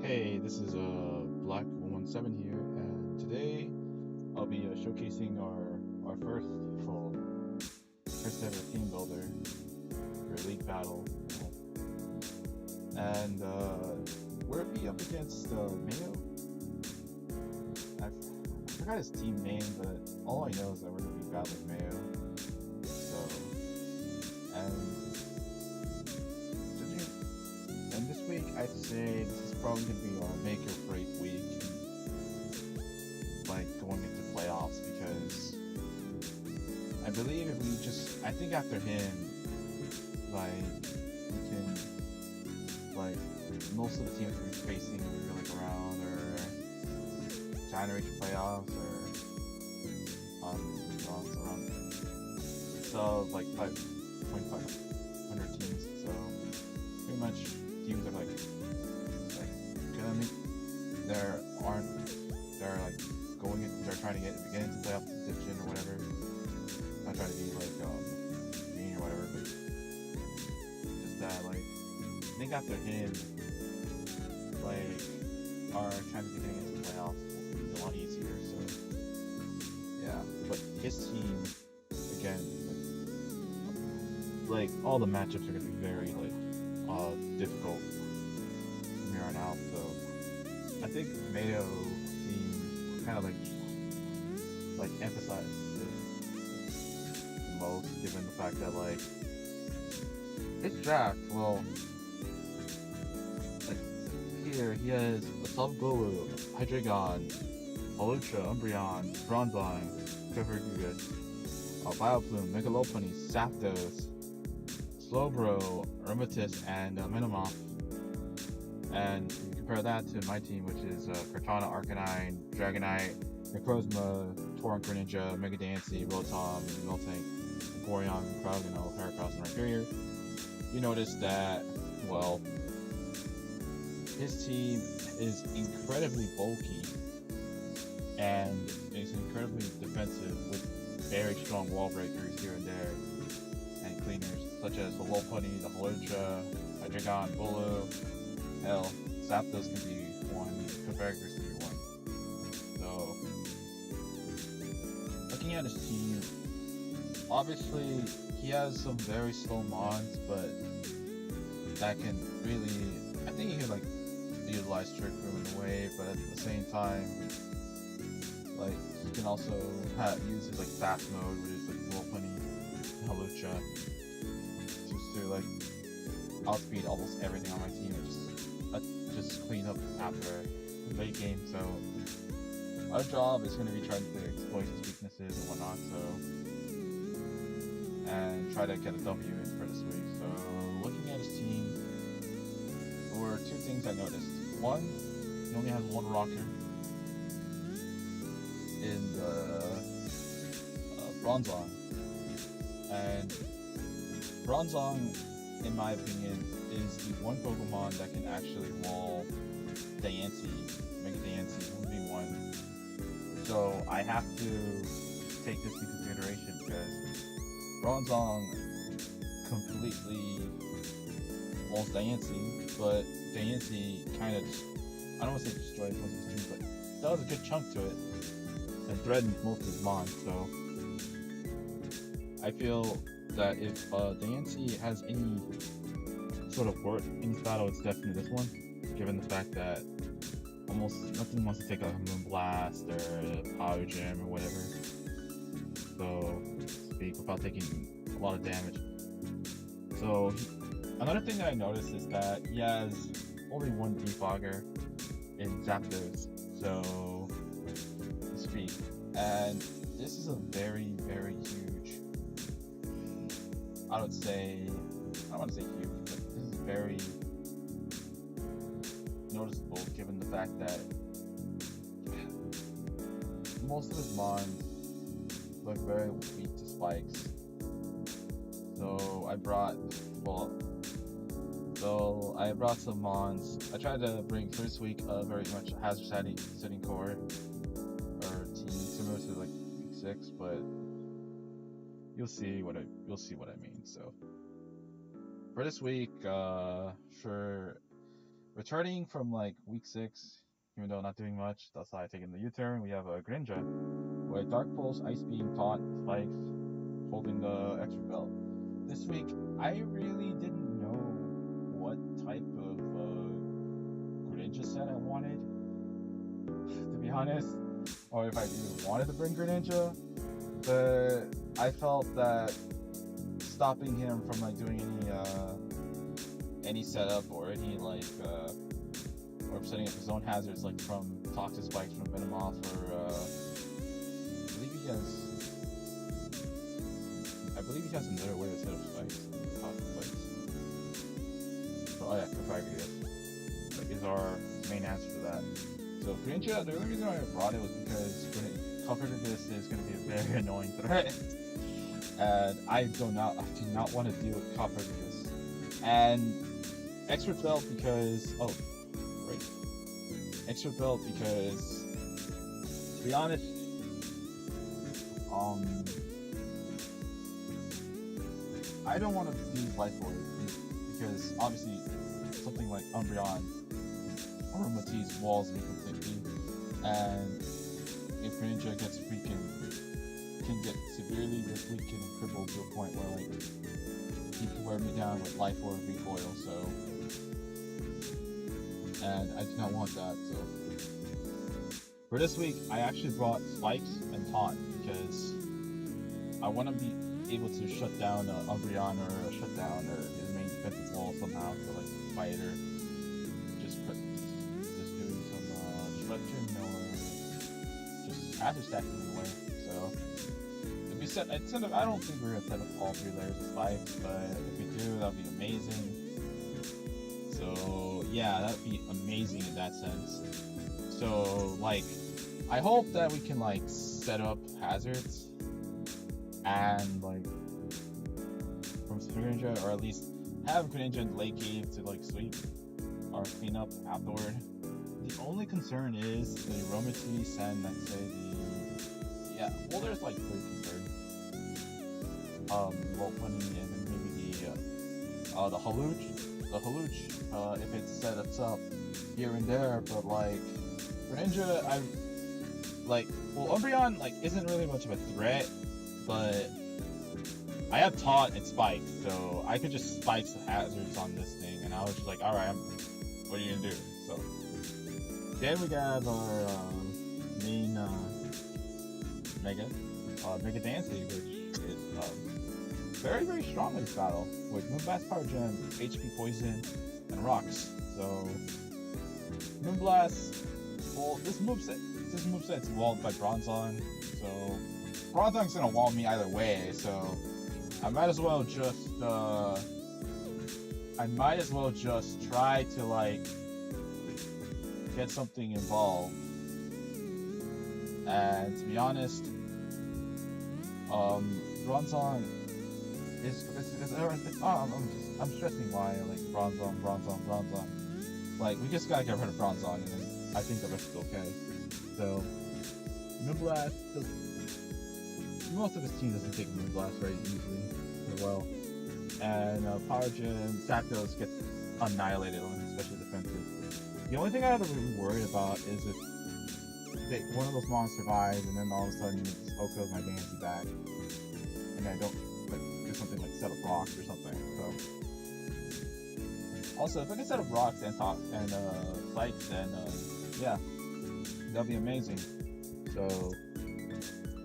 Hey, this is Black 117 here, and today I'll be showcasing our first ever team builder for League Battle, and we're be up against Mayo. I forgot his team name, but all I know is that we're gonna be battling Mayo. So, and and this week I'd say this is probably gonna be our make or break week, like going into playoffs, because I believe if we I think after him, like, we can, like, most of the teams we're facing, we're like around or China playoffs or around so like 5.500 teams. So pretty much teams are like gonna make there aren't they're like they're trying to get into playoff position or whatever. Not trying to be like mean or whatever, but just that, like, I think after him, like, our chances of getting into the playoffs will be a lot easier. So yeah, but his team, again, like all the matchups are gonna be very difficult from here on out. So I think Mayo team kind of like emphasized this the most, given the fact that, like, his draft, well, like, here he has Assault-Guru, Hydreigon, Hawlucha, Umbreon, Bronzong, Fergus, Vileplume, Megalopony, Zapdos, Slowbro, Ermatis, and Minimoth. And you compare that to my team, which is Cortana, Arcanine, Dragonite, Necrozma, Torrent Greninja, Mega Dancy, Rotom, Miltank, Vaporeon, Cryogonal, Heracross, and Rhyperior. You notice that, well, his team is incredibly bulky and is incredibly defensive with very strong wall breakers here and there and cleaners, such as the Lopunny, the Hawlucha, Hydreigon, Bulu. Hell, Zapdos can be one, Fergus can be one. So, looking at his team, obviously he has some very slow mons, but that can really, I think he can, like, utilize Trick Room in a way, but at the same time, like, he can also use his, like, fast mode, which is like Lopunny, Hawlucha, to like outspeed almost everything on my team and just clean up after the late game. So our job is going to be trying to exploit his weaknesses and whatnot, and try to get a W in for this week. So looking at his team, there were two things I noticed. One, he only has one rocker in the Bronzong, and Bronzong, in my opinion, is the one Pokemon that can actually wall Diancie, Mega Diancie 1v1. So I have to take this into consideration, because Bronzong completely walls Diancie, but Diancie kind of, I don't want to say destroys most of his team, but does a good chunk to it and threatens most of his mons. So I feel that if Diancie has any sort of worth in this battle, it's definitely this one, given the fact that almost nothing wants to take a Moonblast or a Power Gem or whatever, so to speak, without taking a lot of damage. So another thing that I noticed is that he has only one Defogger in Zapdos, so to speak, and this is a very, very huge, I don't want to say huge, but this is very noticeable, given the fact that most of his mons look very weak to spikes. So I brought some mons. I tried to bring for this week very much hazard setting core or team similar to like week 6, but you'll see what I mean. So for this week, for returning from like week 6, even though not doing much, that's why I taken the U-turn. We have a Greninja with Dark Pulse, Ice Beam, Taunt, Spikes, holding the extra belt. This week, I really didn't know what type of Greninja set I wanted, to be honest, or if I even wanted to bring Greninja. But I felt that stopping him from like doing any setup or any like or setting up his own hazards, like from Toxic Spikes, from Venomoth, or I believe he has another way to set up spikes. Toxic Spikes. So, oh yeah, Capagus. Like, is our main answer to that. So Greninja, the only reason why I brought it was because Covertedness is going to be a very annoying threat, and I do not want to deal with Covertedness. And extra belt because extra belt because, to be honest, I don't want to use Life Orb because obviously something like Umbreon or Matisse walls me completely, and if Greninja gets can get severely weakened and crippled to a point where like he can wear me down with Life Orb recoil, so, and I do not want that. So for this week, I actually brought Spikes and Taunt because I want to be able to shut down Umbreon or shut down or his main defensive wall somehow for like Spider, just doing some destruction or just hazard stacking in a way. So if we set, I don't think we're gonna set up all 3 layers of Spikes, but if we do, that'd be amazing. So yeah, that'd be amazing in that sense. So like, I hope that we can like set up hazards and like from Greninja, or at least have Greninja in late game to like sweep or clean up afterward. The only concern is the Aromatisse and let's say there's like 3 concerns. Volpony, and then maybe the Hawlucha. The Hawlucha, if it sets up here and there, but like Greninja, Umbreon like isn't really much of a threat, but I have Taunt and Spikes, so I could just spike the hazards on this thing, and I was just like, alright, what are you gonna do? So then we have our main Mega Dancy, which is very, very strong in this battle with Moonblast, Power Gem, HP Poison, and Rocks. So Moonblast, well, this moveset's walled by Bronzong, so Bronzong's gonna wall me either way, so I might as well just try to like get something involved. And to be honest, Bronzong I'm stressing why like Bronzong. Like, we just gotta get rid of Bronzong, and then I think the rest is okay. So Moonblast, most of his team doesn't take Moonblast very easily or well, and Power Gem, Zapdos gets annihilated on, especially defensive. The only thing I have to be worried about is if one of those monsters survives, and then all of a sudden it just kills my Dancy back, and I don't do something like set up rocks or something. So also, if I can set up rocks and spikes, then yeah, that'd be amazing. So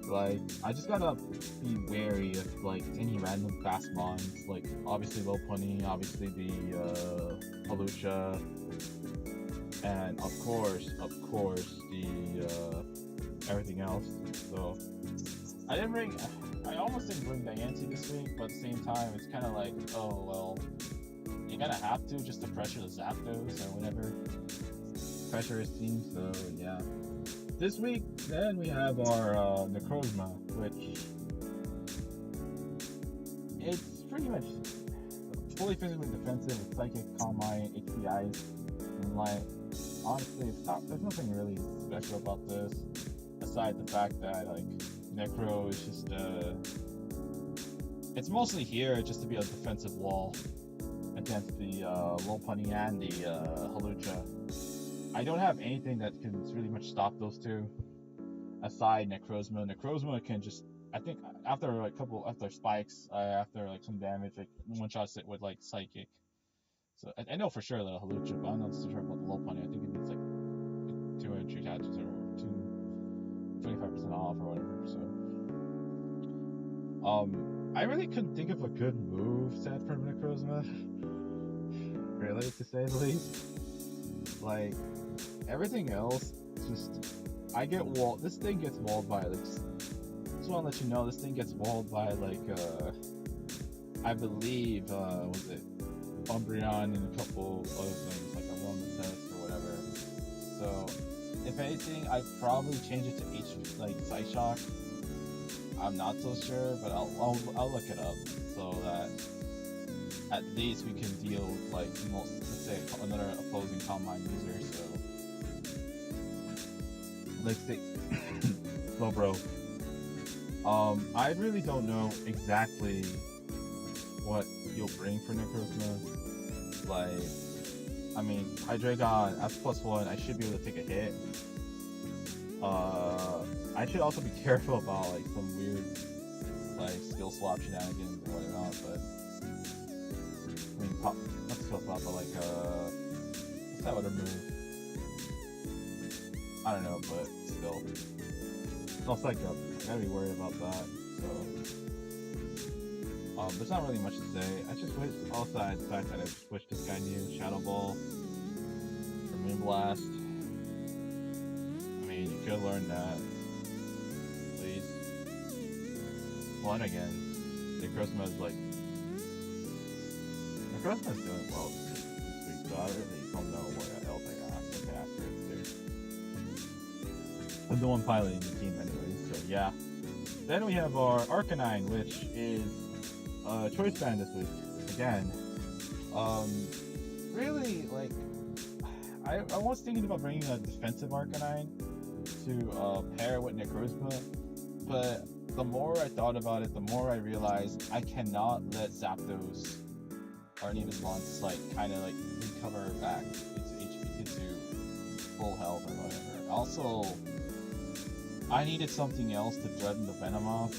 like, I just gotta be wary of like any random fast mons, like obviously Lopunny, obviously the Hawlucha, and of course the everything else. So I almost didn't bring Diancie this week, but at the same time it's kind of like, oh well, you kind of have to just to pressure the Zapdos or whatever, pressure his team. So yeah, this week then we have our Necrozma, which it's pretty much fully physically defensive with Psychic, Calm Mind, HPIs, and like, honestly, there's nothing really special about this aside the fact that like Necro is just it's mostly here just to be a defensive wall, against the Lopunny and the Halucha. I don't have anything that can really much stop those two aside Necrozma. Necrozma can just, I think after like after spikes, after like some damage, like one shots it with like psychic. So I know for sure that a Halucha, but I'm not so sure about the Lopunny. I think it needs like 2 entry catches or 25% off or whatever. So I really couldn't think of a good move set for Necrozma, really, to say the least. Like, everything else, just, I get walled, this thing gets walled by, like, just want to let you know, this thing gets walled by, like, I believe, was it Umbreon and a couple other things, like a Roman Test or whatever. So, if anything, I'd probably change it to Psyshock. I'm not so sure, but I'll look it up so that at least we can deal with like let's say another opposing combine user. So let's say Slowbro. I really don't know exactly what you'll bring for Necrozma. Like, I mean, Hydreigon at +1, I should be able to take a hit. I should also be careful about like some weird like skill swap shenanigans or whatnot, but I mean, not skill swap, but like what's that other move? I don't know, but still, it's also like I gotta be worried about that. So there's not really much to say. I just wish, outside the fact that I just wish this guy knew Shadow Ball or Moonblast. I mean, you could learn that. One again, Necrozma's doing well this week, so I really don't know what else I can ask for it too. I'm the one piloting the team anyways, so yeah. Then we have our Arcanine, which is choice band this week again. Really, like, I was thinking about bringing a defensive Arcanine to pair with Necrozma, but the more I thought about it, the more I realized I cannot let Zapdos or any of his mons like kind of like recover back into full health or whatever. Also, I needed something else to threaten the Venomoth,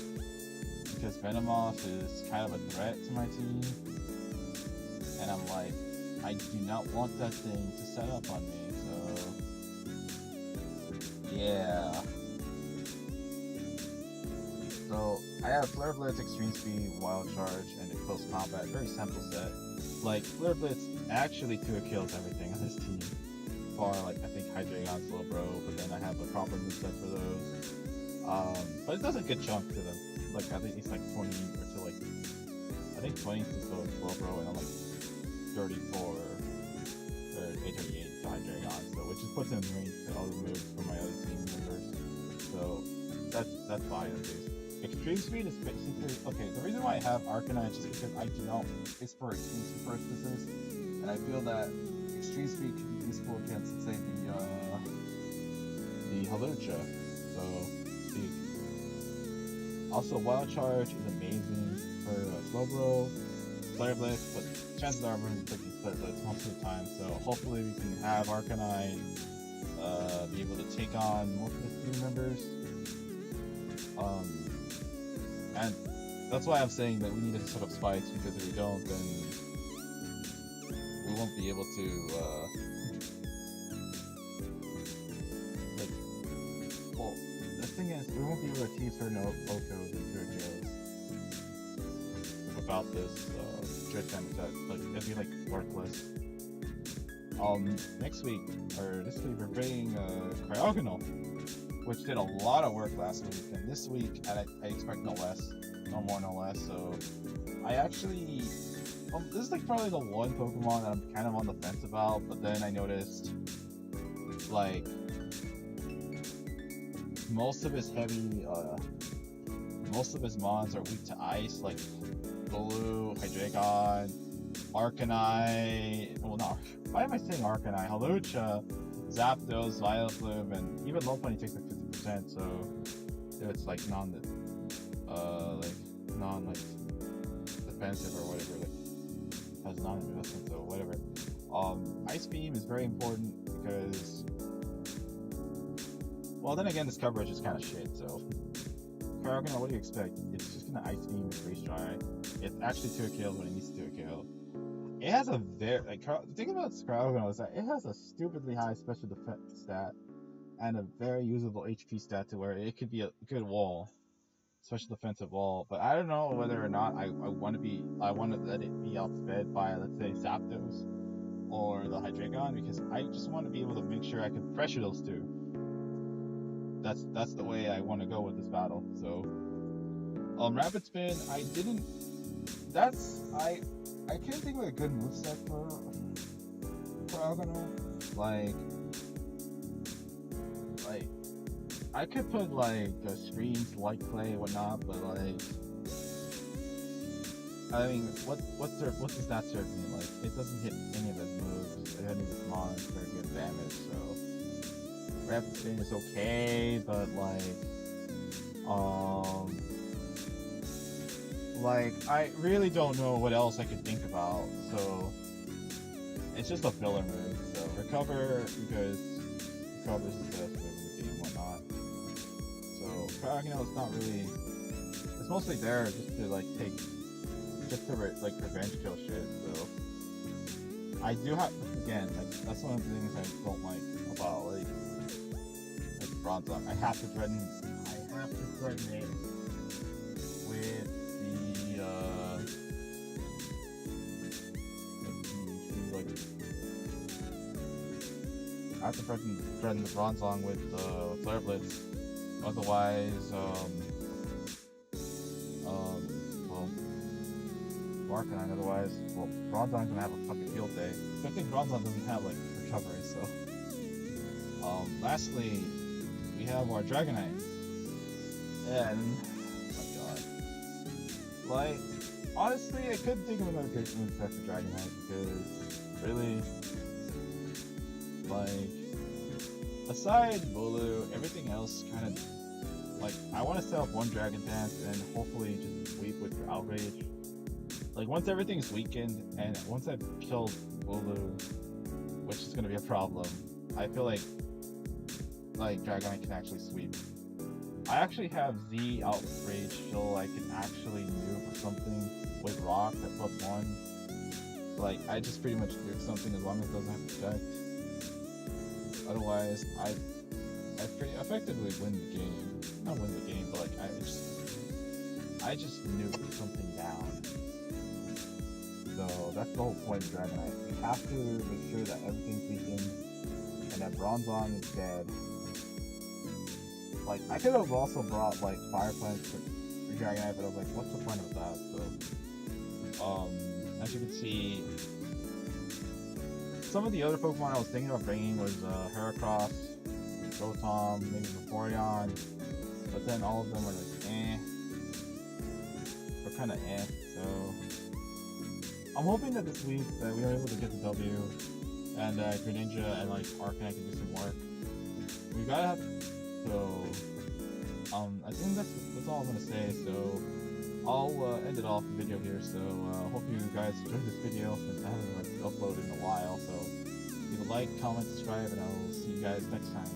because Venomoth is kind of a threat to my team, and I'm like, I do not want that thing to set up on me, so yeah. So I have Flare Blitz, Extreme Speed, Wild Charge, and a Close Combat. Very simple set. Like, Flare Blitz actually 2 kills everything on this team. Bar, like, I think Hydreigon, Slowbro, but then I have a proper moveset for those. But it does a good chunk to them. Like, I think it's like 20 or to like, I think 20 to Slowbro, and I'm like 34 or 838 to Hydreigon. So, which just puts him in range to all the moves for my other team members. So, that's fine at least. Extreme Speed is basically, okay, the reason why I have Arcanine is just because I do not, it's for extreme purposes, and I feel that Extreme Speed can be useful against, say, the Halucha, so speak. Also, Wild Charge is amazing for Slowbro, Flare Blitz, but chances are we're going to be picking Flare Blitz most of the time, so hopefully we can have Arcanine be able to take on most of the team members. And that's why I'm saying that we need to set up spikes, because if we don't, then we won't be able to, well, the thing is, we won't be able to tease certain Ochos and Turkos without this, Drift Damage set. Like, it'd be, like, worthless. Next week, or this week, we're bringing, Cryogonal, which did a lot of work last week, and this week I expect no less, no more, no less. So I actually, this is like probably the one Pokemon that I'm kind of on the fence about, but then I noticed like most of his mons are weak to ice, like Blue, Hydreigon, Arcanine. Well, no, why am I saying Arcanine? Halucha, Zapdos, Vileplume, and even Lopunny takes like 50%, so it's like non defensive or whatever. Like, has non-investment, so whatever. Ice Beam is very important because, well, then again, this coverage is kind of shit, so. Cryogonal, what do you expect? It's just gonna Ice Beam and Freeze Dry. It's actually 2 kills when it needs to do a kill. It has a very, like, the thing about Cryogonal is that it has a stupidly high special defense stat and a very usable HP stat to where it could be a good wall. Special defensive wall, but I don't know whether or not I want to let it be outsped by, let's say, Zapdos or the Hydreigon, because I just want to be able to make sure I can pressure those two. That's the way I want to go with this battle. So, Rapid Spin, I can't think of a good moveset for Cryogonal. Like I could put like screens, light play, whatnot, but like, I mean, what's the stat serve me? Like, it doesn't hit any of his moves. It doesn't hit Mon for good damage. So Rapid Spin is okay, but like I really don't know what else I could think about. So it's just a filler move. So Recover, because Recover is the best move in the game, whatnot. So Cryogonal is not really. It's mostly there just to like revenge kill shit. So I do have, again, like, that's one of the things I don't like about like Bronzong. I have to threaten it with I have to threaten the Bronzong with Flare Blitz. Otherwise, Arcanine, otherwise, well, Bronzong's gonna have a fucking field day. I think Bronzong doesn't have, like, recovery, so. Lastly, we have our Dragonite. And, oh my god. Like, honestly, I couldn't think of another great moveset for Dragonite, because, really, like, aside Volu, everything else kind of, like, I want to set up one Dragon Dance and hopefully just sweep with your Outrage. Like, once everything's weakened, and once I've killed Volu, which is going to be a problem, I feel like Dragonite can actually sweep. I actually have Z Outrage, so I can actually nuke something with Rock at +1. Like, I just pretty much nuke something as long as it doesn't have Protect. Otherwise, I pretty effectively win the game. Not win the game, but like, I just nuke something down. So that's the whole point of Dragonite. We have to make sure that everything's weakened and that Bronzong is dead. Like, I could have also brought like Fire Punch for Dragonite, but I was like, what's the point of that? So, as you can see, some of the other Pokemon I was thinking about bringing was Heracross, Rotom, maybe Vaporeon, but then all of them were like, or kind of so I'm hoping that this week that we are able to get the W, and Greninja and like Arcanine can do some work. We gotta have, so I think that's all I'm gonna say. So I'll end it off the video here. So hope you guys enjoyed this video since I haven't like uploaded in a while. So leave a like, comment, subscribe, and I'll see you guys next time.